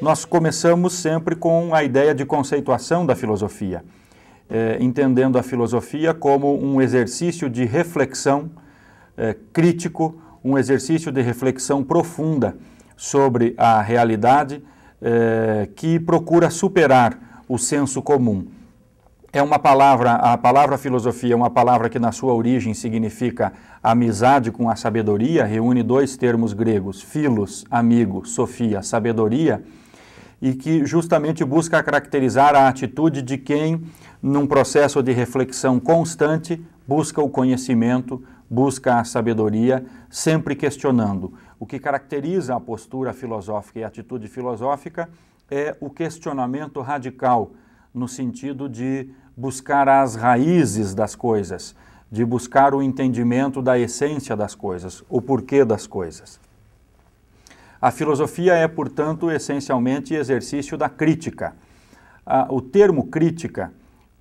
Nós começamos sempre com a ideia de conceituação da filosofia, entendendo a filosofia como um exercício de reflexão crítico, um exercício de reflexão profunda sobre a realidade que procura superar o senso comum. A palavra filosofia é uma palavra que na sua origem significa amizade com a sabedoria, reúne dois termos gregos, philos, amigo, sofia, sabedoria, e que justamente busca caracterizar a atitude de quem, num processo de reflexão constante, busca o conhecimento, busca a sabedoria, sempre questionando. O que caracteriza a postura filosófica e a atitude filosófica é o questionamento radical, no sentido de buscar as raízes das coisas, de buscar o entendimento da essência das coisas, o porquê das coisas. A filosofia é, portanto, essencialmente exercício da crítica. O termo crítica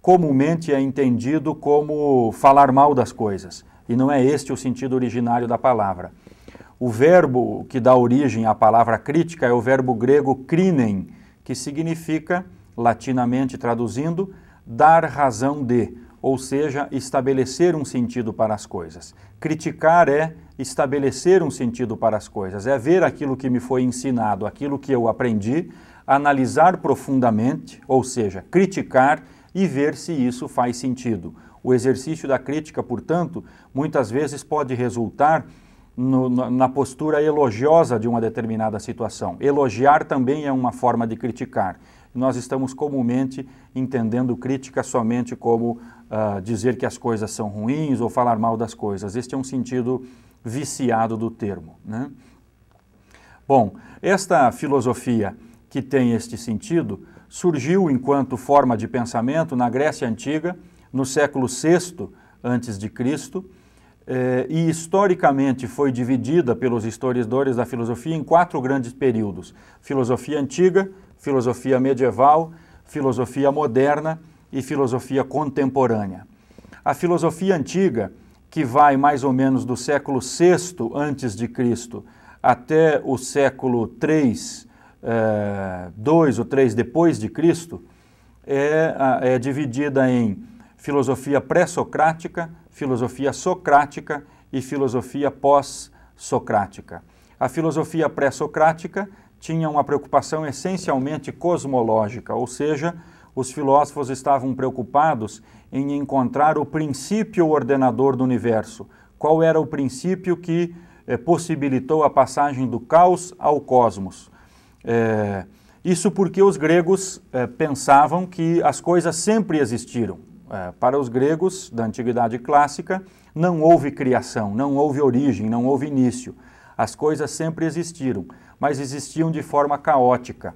comumente é entendido como falar mal das coisas, e não é este o sentido originário da palavra. O verbo que dá origem à palavra crítica é o verbo grego krinen, que significa, latinamente traduzindo, dar razão de, ou seja, estabelecer um sentido para as coisas. Criticar é estabelecer um sentido para as coisas, é ver aquilo que me foi ensinado, aquilo que eu aprendi, analisar profundamente, ou seja, criticar e ver se isso faz sentido. O exercício da crítica, portanto, muitas vezes pode resultar na postura elogiosa de uma determinada situação. Elogiar também é uma forma de criticar. Nós estamos comumente entendendo crítica somente como dizer que as coisas são ruins ou falar mal das coisas. Este é um sentido viciado do termo, né? Bom, esta filosofia que tem este sentido surgiu enquanto forma de pensamento na Grécia Antiga, no século VI a.C., e historicamente foi dividida pelos historiadores da filosofia em 4 grandes períodos: filosofia antiga, filosofia medieval, filosofia moderna e filosofia contemporânea. A filosofia antiga, que vai mais ou menos do século VI a.C. até o século III, 2 ou 3 depois de Cristo, é dividida em filosofia pré-socrática, filosofia socrática e filosofia pós-socrática. A filosofia pré-socrática tinha uma preocupação essencialmente cosmológica, ou seja, os filósofos estavam preocupados em encontrar o princípio ordenador do universo. Qual era o princípio que possibilitou a passagem do caos ao cosmos? Isso porque os gregos pensavam que as coisas sempre existiram. Para os gregos da Antiguidade Clássica, não houve criação, não houve origem, não houve início. As coisas sempre existiram, mas existiam de forma caótica.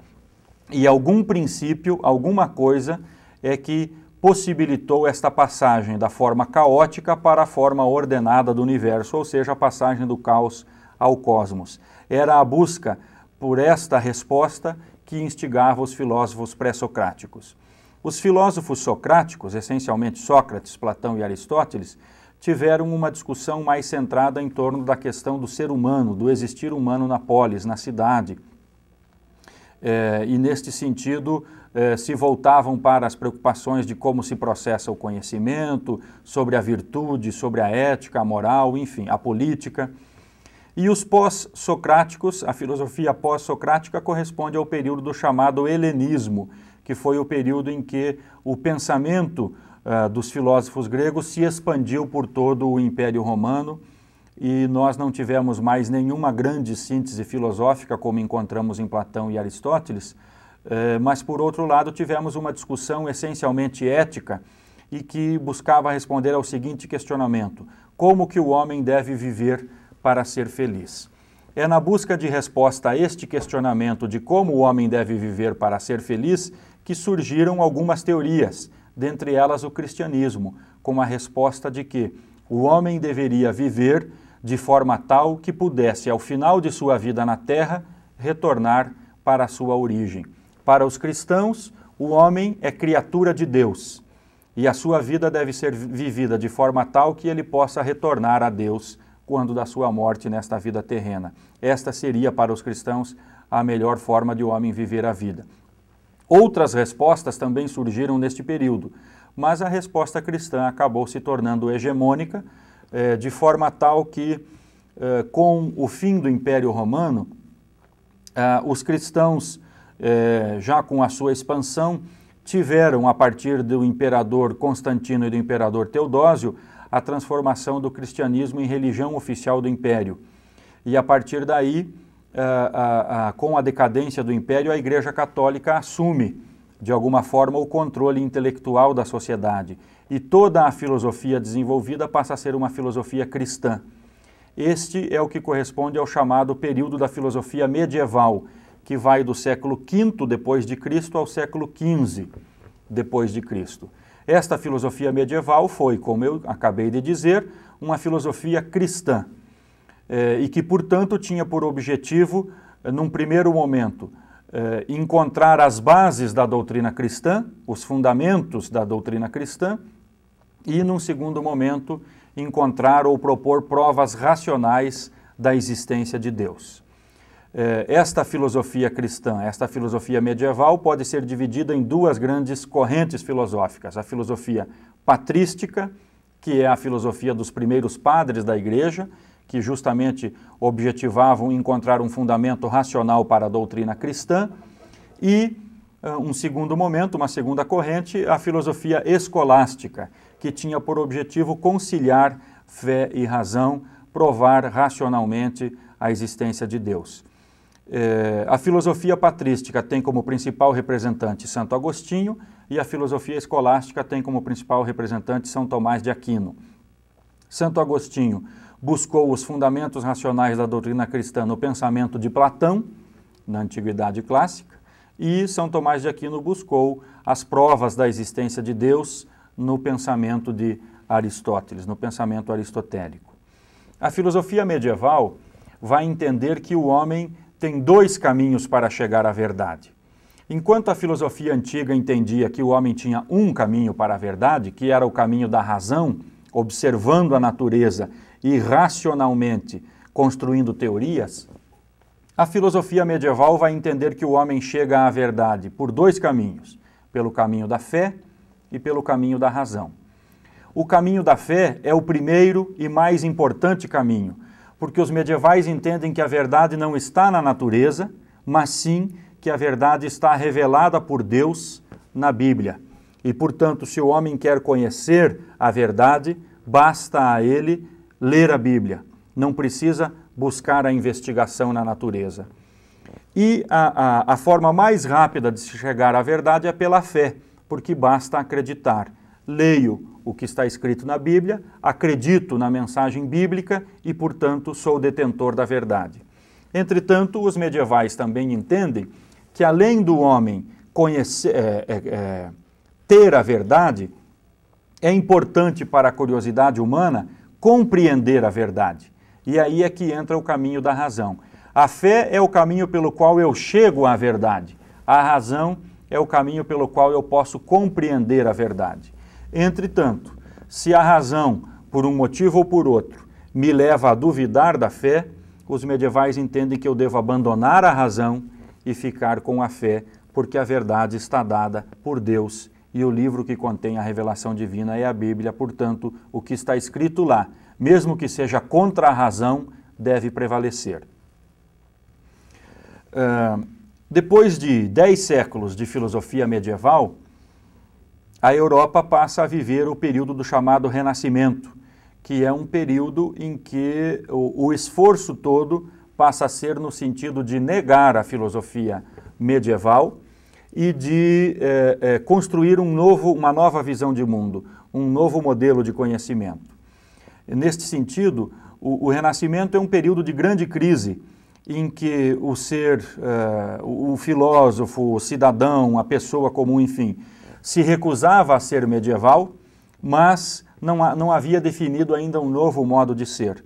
E algum princípio, alguma coisa é que possibilitou esta passagem da forma caótica para a forma ordenada do universo, ou seja, a passagem do caos ao cosmos. Era a busca por esta resposta que instigava os filósofos pré-socráticos. Os filósofos socráticos, essencialmente Sócrates, Platão e Aristóteles, tiveram uma discussão mais centrada em torno da questão do ser humano, do existir humano na polis, na cidade. E neste sentido se voltavam para as preocupações de como se processa o conhecimento, sobre a virtude, sobre a ética, a moral, enfim, a política. E os pós-socráticos, a filosofia pós-socrática corresponde ao período do chamado helenismo, que foi o período em que o pensamento dos filósofos gregos se expandiu por todo o Império Romano e nós não tivemos mais nenhuma grande síntese filosófica como encontramos em Platão e Aristóteles, mas por outro lado tivemos uma discussão essencialmente ética e que buscava responder ao seguinte questionamento: como que o homem deve viver para ser feliz? É na busca de resposta a este questionamento de como o homem deve viver para ser feliz que surgiram algumas teorias, dentre elas o cristianismo, com a resposta de que o homem deveria viver de forma tal que pudesse, ao final de sua vida na Terra, retornar para a sua origem. Para os cristãos, o homem é criatura de Deus e a sua vida deve ser vivida de forma tal que ele possa retornar a Deus quando da sua morte nesta vida terrena. Esta seria para os cristãos a melhor forma de o homem viver a vida. Outras respostas também surgiram neste período, mas a resposta cristã acabou se tornando hegemônica, de forma tal que, com o fim do Império Romano, os cristãos, já com a sua expansão, tiveram, a partir do imperador Constantino e do imperador Teodósio, a transformação do cristianismo em religião oficial do império. E a partir daí, com a decadência do império, a Igreja Católica assume, de alguma forma, o controle intelectual da sociedade. E toda a filosofia desenvolvida passa a ser uma filosofia cristã. Este é o que corresponde ao chamado período da filosofia medieval, que vai do século V depois de Cristo ao século XV depois de Cristo. Esta filosofia medieval foi, como eu acabei de dizer, uma filosofia cristã e que, portanto, tinha por objetivo, num primeiro momento, encontrar as bases da doutrina cristã, os fundamentos da doutrina cristã, e, num segundo momento, encontrar ou propor provas racionais da existência de Deus. Esta filosofia cristã, esta filosofia medieval, pode ser dividida em duas grandes correntes filosóficas. A filosofia patrística, que é a filosofia dos primeiros padres da Igreja, que justamente objetivavam encontrar um fundamento racional para a doutrina cristã, e um segundo momento, uma segunda corrente, a filosofia escolástica, que tinha por objetivo conciliar fé e razão, provar racionalmente a existência de Deus. A filosofia patrística tem como principal representante Santo Agostinho e a filosofia escolástica tem como principal representante São Tomás de Aquino. Santo Agostinho buscou os fundamentos racionais da doutrina cristã no pensamento de Platão, na Antiguidade Clássica, e São Tomás de Aquino buscou as provas da existência de Deus no pensamento de Aristóteles, no pensamento aristotélico. A filosofia medieval vai entender que o homem tem dois caminhos para chegar à verdade. Enquanto a filosofia antiga entendia que o homem tinha um caminho para a verdade, que era o caminho da razão, observando a natureza e racionalmente construindo teorias, a filosofia medieval vai entender que o homem chega à verdade por dois caminhos, pelo caminho da fé e pelo caminho da razão. O caminho da fé é o primeiro e mais importante caminho, porque os medievais entendem que a verdade não está na natureza, mas sim que a verdade está revelada por Deus na Bíblia. E, portanto, se o homem quer conhecer a verdade, basta a ele ler a Bíblia. Não precisa buscar a investigação na natureza. E a forma mais rápida de se chegar à verdade é pela fé, porque basta acreditar. Leio o que está escrito na Bíblia, acredito na mensagem bíblica e, portanto, sou detentor da verdade. Entretanto, os medievais também entendem que, além do homem ter a verdade, é importante para a curiosidade humana compreender a verdade. E aí é que entra o caminho da razão. A fé é o caminho pelo qual eu chego à verdade. A razão é o caminho pelo qual eu posso compreender a verdade. Entretanto, se a razão, por um motivo ou por outro, me leva a duvidar da fé, os medievais entendem que eu devo abandonar a razão e ficar com a fé, porque a verdade está dada por Deus e o livro que contém a revelação divina é a Bíblia. Portanto, o que está escrito lá, mesmo que seja contra a razão, deve prevalecer. Depois de 10 séculos de filosofia medieval, a Europa passa a viver o período do chamado Renascimento, que é um período em que o esforço todo passa a ser no sentido de negar a filosofia medieval e de construir uma nova visão de mundo, um novo modelo de conhecimento. Neste sentido, o Renascimento é um período de grande crise, em que o filósofo, o cidadão, a pessoa comum, enfim, se recusava a ser medieval, mas não havia definido ainda um novo modo de ser.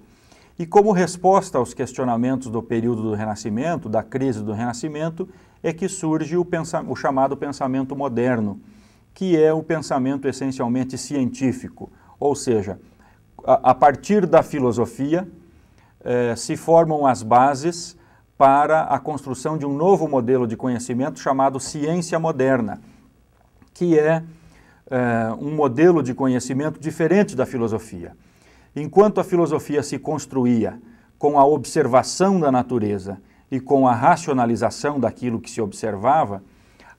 E como resposta aos questionamentos do período do Renascimento, da crise do Renascimento, é que surge o chamado pensamento moderno, que é o pensamento essencialmente científico, ou seja, a partir da filosofia se formam as bases para a construção de um novo modelo de conhecimento chamado ciência moderna, que é um modelo de conhecimento diferente da filosofia. Enquanto a filosofia se construía com a observação da natureza e com a racionalização daquilo que se observava,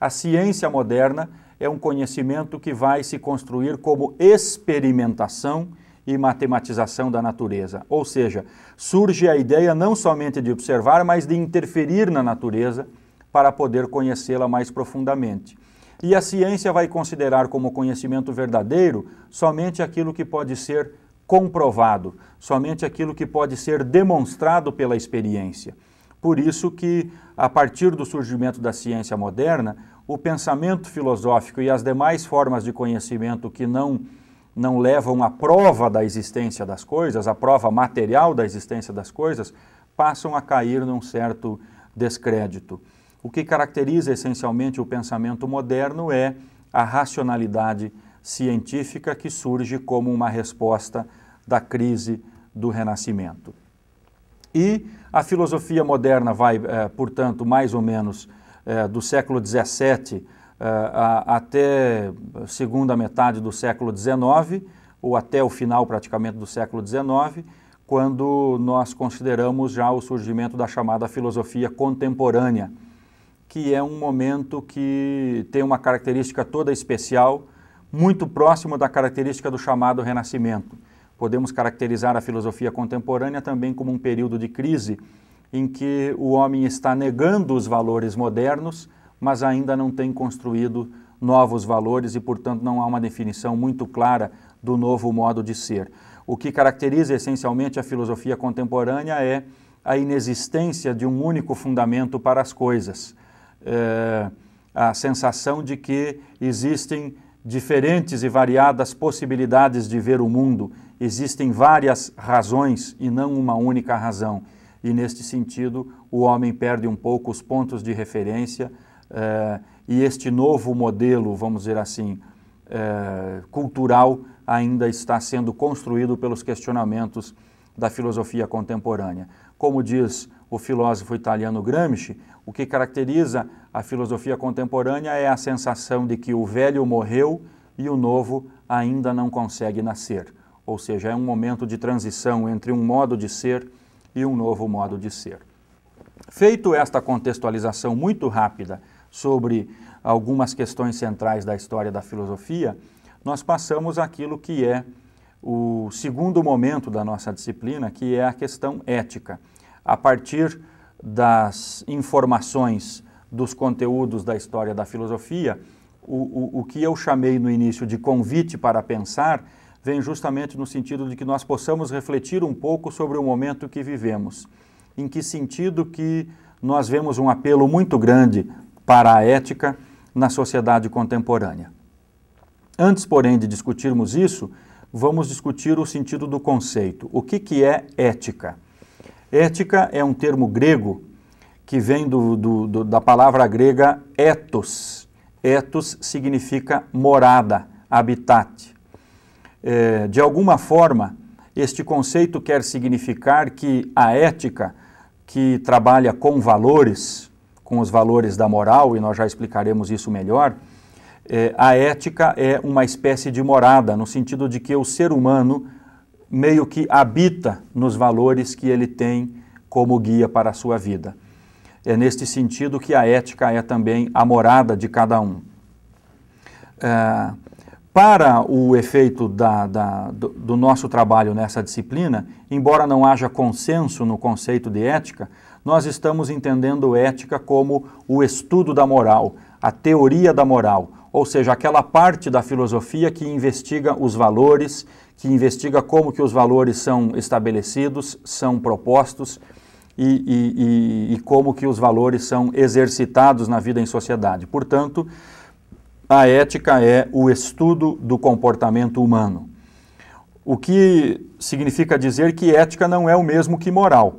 a ciência moderna é um conhecimento que vai se construir como experimentação e matematização da natureza. Ou seja, surge a ideia não somente de observar, mas de interferir na natureza para poder conhecê-la mais profundamente. E a ciência vai considerar como conhecimento verdadeiro somente aquilo que pode ser comprovado, somente aquilo que pode ser demonstrado pela experiência. Por isso que, a partir do surgimento da ciência moderna, o pensamento filosófico e as demais formas de conhecimento que não levam à prova da existência das coisas, à prova material da existência das coisas, passam a cair num certo descrédito. O que caracteriza essencialmente o pensamento moderno é a racionalidade científica que surge como uma resposta da crise do Renascimento. E a filosofia moderna vai, portanto, mais ou menos do século XVII até a segunda metade do século XIX, ou até o final praticamente do século XIX, quando nós consideramos já o surgimento da chamada filosofia contemporânea, que é um momento que tem uma característica toda especial, muito próximo da característica do chamado Renascimento. Podemos caracterizar a filosofia contemporânea também como um período de crise em que o homem está negando os valores modernos, mas ainda não tem construído novos valores e, portanto, não há uma definição muito clara do novo modo de ser. O que caracteriza essencialmente a filosofia contemporânea é a inexistência de um único fundamento para as coisas. A sensação de que existem diferentes e variadas possibilidades de ver o mundo, existem várias razões e não uma única razão. E, neste sentido, o homem perde um pouco os pontos de referência e este novo modelo, vamos dizer assim, cultural ainda está sendo construído pelos questionamentos da filosofia contemporânea. Como diz o filósofo italiano Gramsci, o que caracteriza a filosofia contemporânea é a sensação de que o velho morreu e o novo ainda não consegue nascer. Ou seja, é um momento de transição entre um modo de ser e um novo modo de ser. Feito esta contextualização muito rápida sobre algumas questões centrais da história da filosofia, nós passamos àquilo que é o segundo momento da nossa disciplina, que é a questão ética. A partir das informações dos conteúdos da história da filosofia, o que eu chamei no início de convite para pensar vem justamente no sentido de que nós possamos refletir um pouco sobre o momento que vivemos. Em que sentido que nós vemos um apelo muito grande para a ética na sociedade contemporânea. Antes, porém, de discutirmos isso, vamos discutir o sentido do conceito. O que é ética? Ética é um termo grego que vem da palavra grega ethos. Ethos significa morada, habitat. De alguma forma, este conceito quer significar que a ética, que trabalha com valores, com os valores da moral, e nós já explicaremos isso melhor, a ética é uma espécie de morada, no sentido de que o ser humano meio que habita nos valores que ele tem como guia para a sua vida. É neste sentido que a ética é também a morada de cada um. Para o efeito do nosso trabalho nessa disciplina, embora não haja consenso no conceito de ética, nós estamos entendendo ética como o estudo da moral, a teoria da moral, ou seja, aquela parte da filosofia que investiga os valores, que investiga como que os valores são estabelecidos, são propostos e como que os valores são exercitados na vida em sociedade. Portanto, a ética é o estudo do comportamento humano. O que significa dizer que ética não é o mesmo que moral.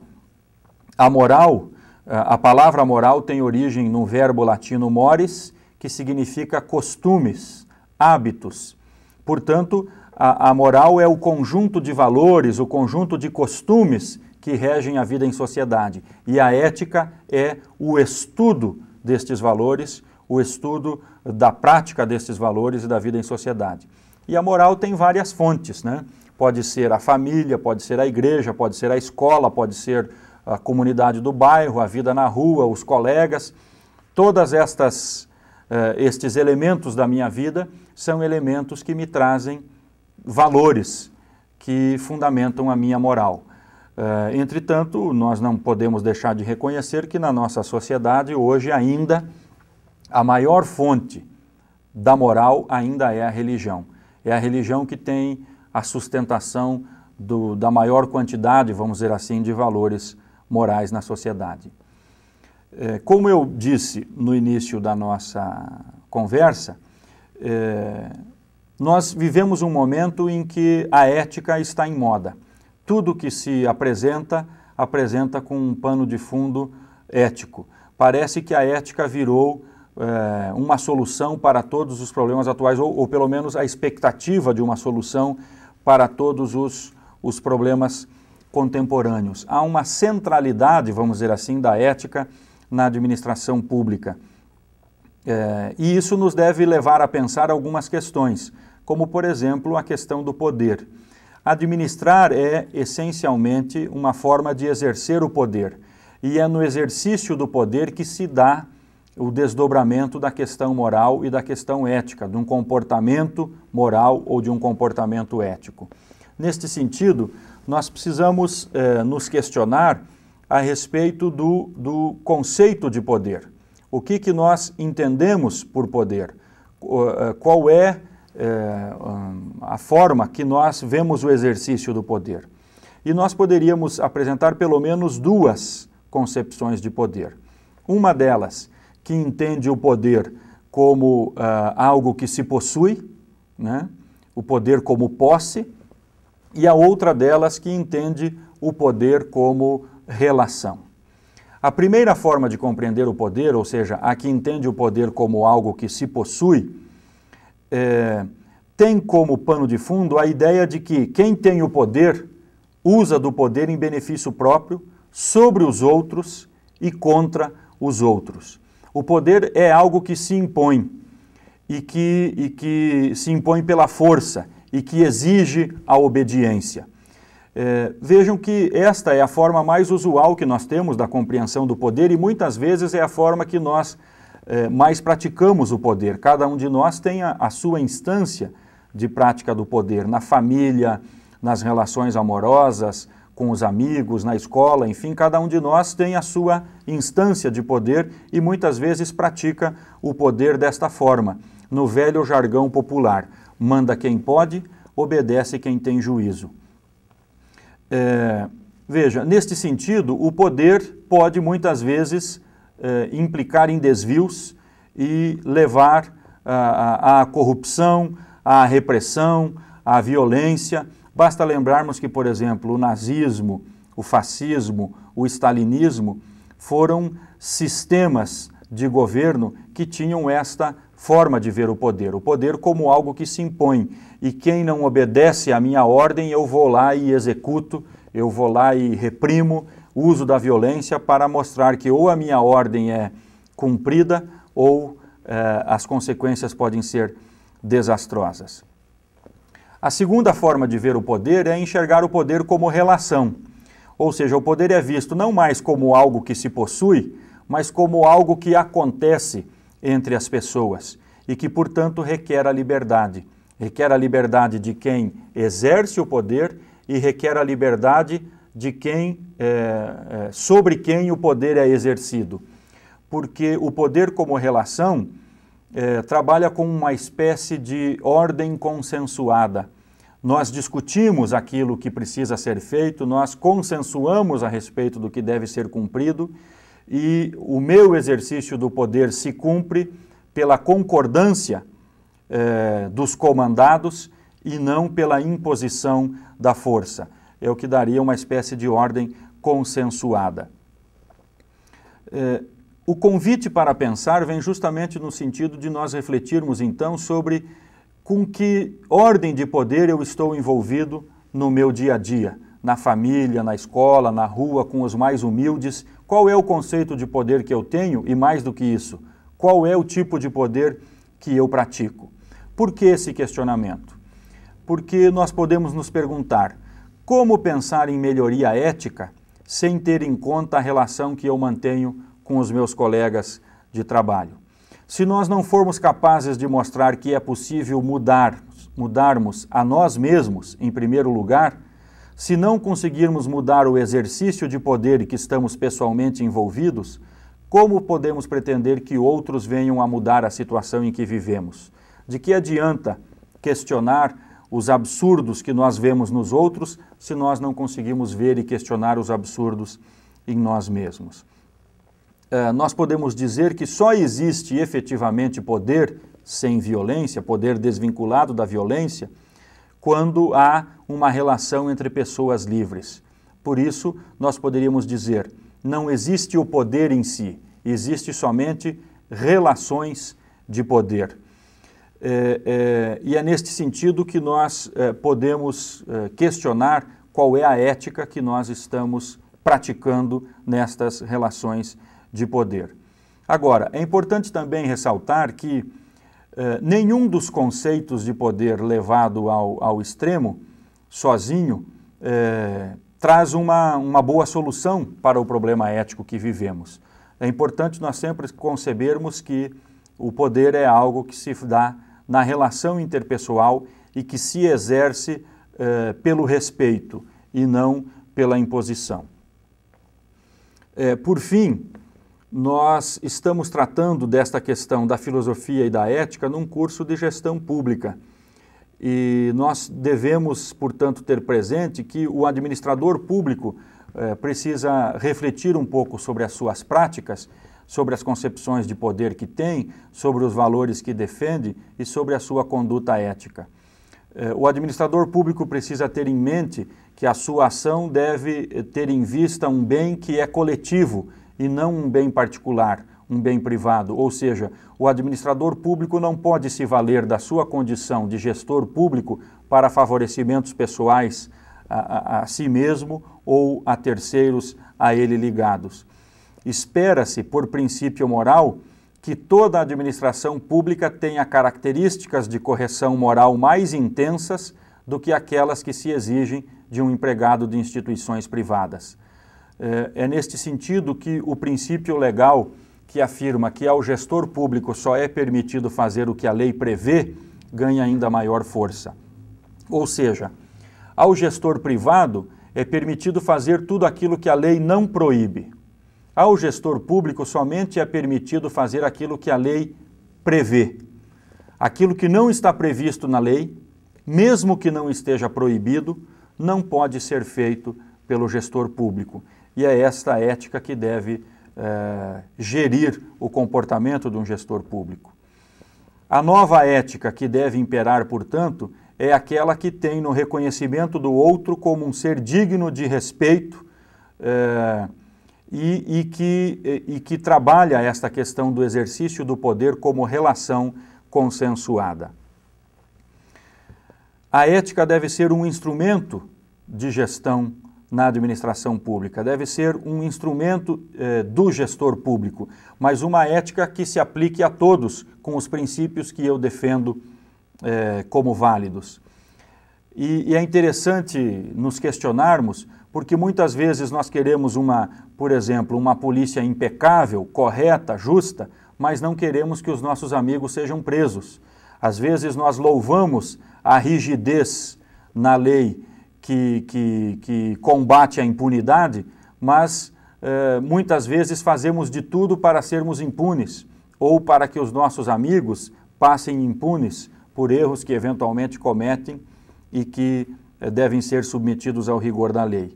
A moral, a palavra moral tem origem no verbo latino mores, que significa costumes, hábitos. Portanto, a moral é o conjunto de valores, o conjunto de costumes que regem a vida em sociedade. E a ética é o estudo destes valores, o estudo da prática destes valores e da vida em sociedade. E a moral tem várias fontes, né? Pode ser a família, pode ser a igreja, pode ser a escola, pode ser a comunidade do bairro, a vida na rua, os colegas. Todas estes elementos da minha vida são elementos que me trazem valores que fundamentam a minha moral. Entretanto, nós não podemos deixar de reconhecer que na nossa sociedade hoje ainda a maior fonte da moral ainda é a religião. É a religião que tem a sustentação da maior quantidade, vamos dizer assim, de valores morais na sociedade. Como eu disse no início da nossa conversa, nós vivemos um momento em que a ética está em moda. Tudo que se apresenta com um pano de fundo ético. Parece que a ética virou uma solução para todos os problemas atuais, ou pelo menos a expectativa de uma solução para todos os problemas contemporâneos. Há uma centralidade, vamos dizer assim, da ética na administração pública. E isso nos deve levar a pensar algumas questões, como, por exemplo, a questão do poder. Administrar é, essencialmente, uma forma de exercer o poder. E é no exercício do poder que se dá o desdobramento da questão moral e da questão ética, de um comportamento moral ou de um comportamento ético. Neste sentido, nós precisamos nos questionar a respeito do conceito de poder. O que nós entendemos por poder? Qual é a forma que nós vemos o exercício do poder? E nós poderíamos apresentar pelo menos duas concepções de poder. Uma delas, que entende o poder como algo que se possui, né? O poder como posse, e a outra delas que entende o poder como relação. A primeira forma de compreender o poder, ou seja, a que entende o poder como algo que se possui, tem como pano de fundo a ideia de que quem tem o poder usa do poder em benefício próprio, sobre os outros e contra os outros. O poder é algo que se impõe e que se impõe pela força e que exige a obediência. Vejam que esta é a forma mais usual que nós temos da compreensão do poder e muitas vezes é a forma que nós mais praticamos o poder. Cada um de nós tem a sua instância de prática do poder, na família, nas relações amorosas, com os amigos, na escola, enfim, cada um de nós tem a sua instância de poder e muitas vezes pratica o poder desta forma, no velho jargão popular: manda quem pode, obedece quem tem juízo. Veja, neste sentido, o poder pode muitas vezes implicar em desvios e levar à corrupção, à repressão, à violência. Basta lembrarmos que, por exemplo, o nazismo, o fascismo, o stalinismo foram sistemas de governo que tinham esta forma de ver o poder como algo que se impõe. E quem não obedece à minha ordem, eu vou lá e executo, eu vou lá e reprimo, uso da violência para mostrar que ou a minha ordem é cumprida ou as consequências podem ser desastrosas. A segunda forma de ver o poder é enxergar o poder como relação, ou seja, o poder é visto não mais como algo que se possui, mas como algo que acontece entre as pessoas e que, portanto, requer a liberdade. Requer a liberdade de quem exerce o poder e requer a liberdade de quem, sobre quem o poder é exercido. Porque o poder como relação trabalha com uma espécie de ordem consensuada. Nós discutimos aquilo que precisa ser feito, nós consensuamos a respeito do que deve ser cumprido e o meu exercício do poder se cumpre pela concordância dos comandados e não pela imposição da força. É o que daria uma espécie de ordem consensuada. O convite para pensar vem justamente no sentido de nós refletirmos então sobre com que ordem de poder eu estou envolvido no meu dia a dia, na família, na escola, na rua, com os mais humildes? Qual é o conceito de poder que eu tenho e, mais do que isso, qual é o tipo de poder que eu pratico? Por que esse questionamento? Porque nós podemos nos perguntar como pensar em melhoria ética sem ter em conta a relação que eu mantenho com os meus colegas de trabalho. Se nós não formos capazes de mostrar que é possível mudarmos a nós mesmos, em primeiro lugar, se não conseguirmos mudar o exercício de poder em que estamos pessoalmente envolvidos, como podemos pretender que outros venham a mudar a situação em que vivemos? De que adianta questionar os absurdos que nós vemos nos outros se nós não conseguimos ver e questionar os absurdos em nós mesmos? Nós podemos dizer que só existe efetivamente poder sem violência, poder desvinculado da violência, quando há uma relação entre pessoas livres. Por isso, nós poderíamos dizer, não existe o poder em si, existe somente relações de poder. E é neste sentido que nós podemos questionar qual é a ética que nós estamos praticando nestas relações de poder. Agora, é importante também ressaltar que nenhum dos conceitos de poder levado ao extremo, sozinho, traz uma boa solução para o problema ético que vivemos. É importante nós sempre concebermos que o poder é algo que se dá na relação interpessoal e que se exerce pelo respeito e não pela imposição. Por fim, nós estamos tratando desta questão da filosofia e da ética num curso de gestão pública. E nós devemos, portanto, ter presente que o administrador público precisa refletir um pouco sobre as suas práticas, sobre as concepções de poder que tem, sobre os valores que defende e sobre a sua conduta ética. O administrador público precisa ter em mente que a sua ação deve ter em vista um bem que é coletivo e não um bem particular, um bem privado. Ou seja, o administrador público não pode se valer da sua condição de gestor público para favorecimentos pessoais a si mesmo ou a terceiros a ele ligados. Espera-se, por princípio moral, que toda a administração pública tenha características de correção moral mais intensas do que aquelas que se exigem de um empregado de instituições privadas. É neste sentido que o princípio legal que afirma que ao gestor público só é permitido fazer o que a lei prevê, ganha ainda maior força. Ou seja, ao gestor privado é permitido fazer tudo aquilo que a lei não proíbe. Ao gestor público somente é permitido fazer aquilo que a lei prevê. Aquilo que não está previsto na lei, mesmo que não esteja proibido, não pode ser feito pelo gestor público. E é esta ética que deve gerir o comportamento de um gestor público. A nova ética que deve imperar, portanto, é aquela que tem no reconhecimento do outro como um ser digno de respeito e que trabalha esta questão do exercício do poder como relação consensuada. A ética deve ser um instrumento de gestão na administração pública, deve ser um instrumento do gestor público, mas uma ética que se aplique a todos com os princípios que eu defendo como válidos. E é interessante nos questionarmos, porque muitas vezes nós queremos por exemplo, uma polícia impecável, correta, justa, mas não queremos que os nossos amigos sejam presos. Às vezes nós louvamos a rigidez na lei que combate a impunidade, mas muitas vezes fazemos de tudo para sermos impunes, ou para que os nossos amigos passem impunes por erros que eventualmente cometem e que devem ser submetidos ao rigor da lei.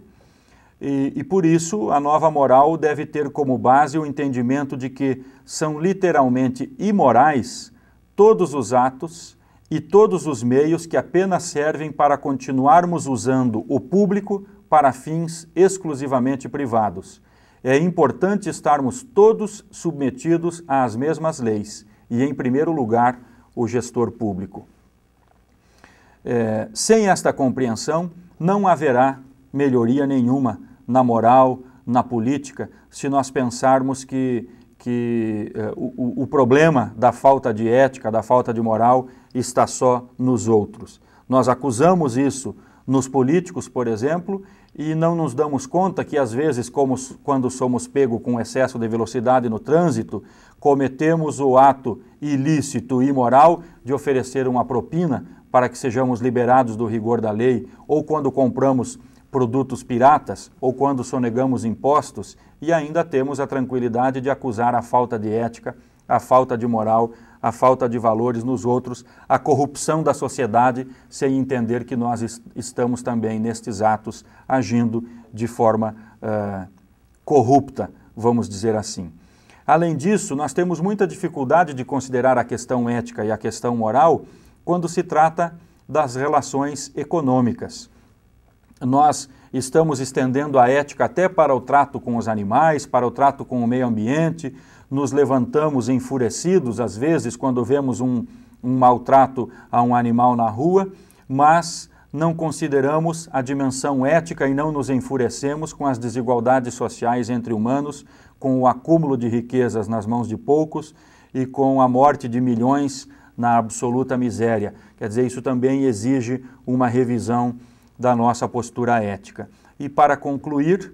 E por isso a nova moral deve ter como base o entendimento de que são literalmente imorais todos os atos e todos os meios que apenas servem para continuarmos usando o público para fins exclusivamente privados. É importante estarmos todos submetidos às mesmas leis e, em primeiro lugar, o gestor público. Sem esta compreensão, não haverá melhoria nenhuma na moral, na política, se nós pensarmos que o problema da falta de ética, da falta de moral, está só nos outros. Nós acusamos isso nos políticos, por exemplo, e não nos damos conta que, às vezes, quando somos pegos com excesso de velocidade no trânsito, cometemos o ato ilícito e imoral de oferecer uma propina para que sejamos liberados do rigor da lei, ou quando compramos produtos piratas, ou quando sonegamos impostos, e ainda temos a tranquilidade de acusar a falta de ética, a falta de moral, a falta de valores nos outros, a corrupção da sociedade, sem entender que nós estamos também nestes atos agindo de forma corrupta, vamos dizer assim. Além disso, nós temos muita dificuldade de considerar a questão ética e a questão moral quando se trata das relações econômicas. Nós estamos estendendo a ética até para o trato com os animais, para o trato com o meio ambiente, nos levantamos enfurecidos, às vezes, quando vemos um maltrato a um animal na rua, mas não consideramos a dimensão ética e não nos enfurecemos com as desigualdades sociais entre humanos, com o acúmulo de riquezas nas mãos de poucos e com a morte de milhões na absoluta miséria. Quer dizer, isso também exige uma revisão da nossa postura ética. E para concluir,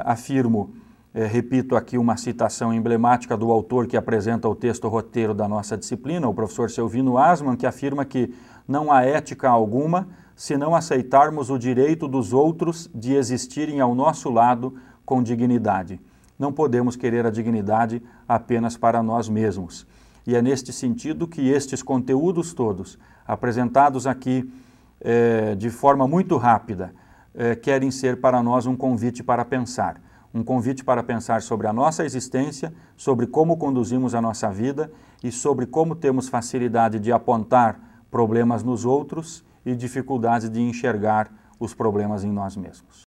afirmo, repito aqui uma citação emblemática do autor que apresenta o texto roteiro da nossa disciplina, o professor Selvino Asman, que afirma que não há ética alguma se não aceitarmos o direito dos outros de existirem ao nosso lado com dignidade. Não podemos querer a dignidade apenas para nós mesmos. E é neste sentido que estes conteúdos todos, apresentados aqui de forma muito rápida, querem ser para nós um convite para pensar. Um convite para pensar sobre a nossa existência, sobre como conduzimos a nossa vida e sobre como temos facilidade de apontar problemas nos outros e dificuldade de enxergar os problemas em nós mesmos.